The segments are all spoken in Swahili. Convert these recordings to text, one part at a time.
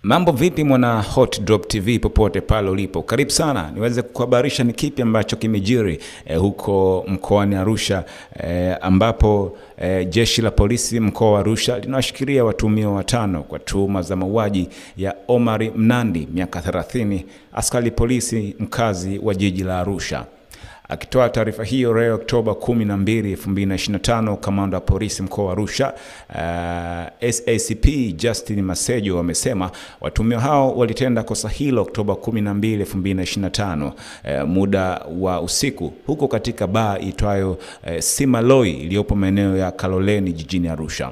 Mambo vipi mwana Hot Drop TV popote pale ulipo? Karibu sana niweze kukuhabarisha ni kipi ambacho kimejiri huko mkoani Arusha, ambapo jeshi la polisi mkoa wa Arusha linawashikilia watuhumiwa 5 kwa tuhuma za mauaji ya Omar Mnandi, miaka 30, askari polisi mkazi wa jiji la Arusha. Akitoa taarifa hiyo leo Oktoba 12, 2025, kamanda wa polisi mkoa wa Arusha SACP Justin Masejo amesema watuhumiwa hao walitenda kosa hilo Oktoba 12, 2025 muda wa usiku huko katika baa itwayo Simaloi iliyopo maeneo ya Kaloleni jijini Arusha.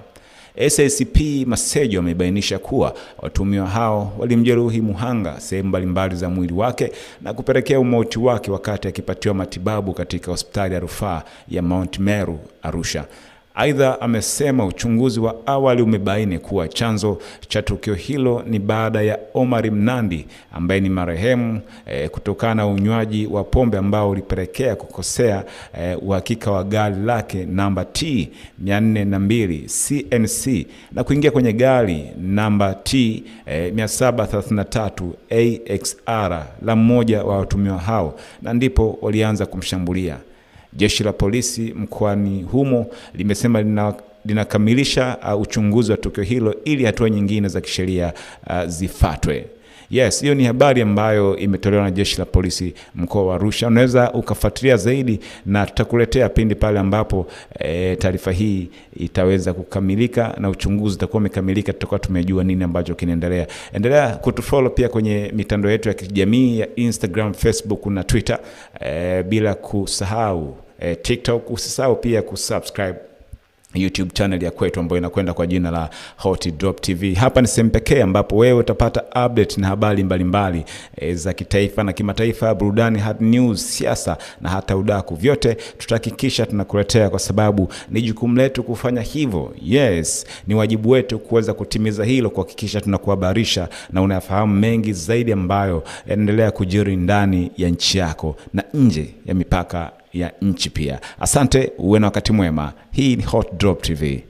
SACP Masejo amebainisha kuwa watuhumiwa hao walimjeruhi muhanga sehemu mbalimbali za mwili wake na kupelekea umauti wake wakati akipatiwa matibabu katika hospitali ya rufaa ya Mount Meru Arusha. Aidha amesema uchunguzi wa awali umebaini kuwa chanzo cha tukio hilo ni baada ya Omar Mnandi ambaye ni marehemu kutokana na unywaji wa pombe ambao ulipelekea kukosea uhakika wa gari lake namba T 402 CNC na kuingia kwenye gari namba T 733 AXR la mmoja wa watuhumiwa hao na ndipo walianza kumshambulia. Jeshi la polisi mkoani humo limesema linakamilisha uchunguzi wa tukio hilo ili hatua nyingine za kisheria zifuatwe. Yes, hiyo ni habari ambayo imetolewa na jeshi la polisi mkoa wa Arusha. Unaweza ukafuatilia zaidi na tutakuletea pindi pale ambapo taarifa hii itaweza kukamilika na uchunguzi utakuwa umekamilika, tutakuwa tumejua nini ambacho kinaendelea. Endelea kutufollow pia kwenye mitandao yetu ya kijamii ya Instagram, Facebook na Twitter, bila kusahau TikTok. Usisahau pia kusubscribe YouTube channel ya kwetu ambayo inakwenda kwa jina la Hot Drop TV. Hapa ni sehemu pekee ambapo wewe utapata update na habari mbalimbali za kitaifa na kimataifa, burudani, hard news, siasa na hata udaku. Vyote tutahakikisha tunakuletea kwa sababu ni jukumu letu kufanya hivyo. Yes, ni wajibu wetu kuweza kutimiza hilo, kuhakikisha tunakuhabarisha na unafahamu mengi zaidi ambayo yanaendelea kujiri ndani ya nchi yako na nje ya mipaka ya nchi pia. Asante, uwe na wakati mwema. Hii ni Hot Drop TV.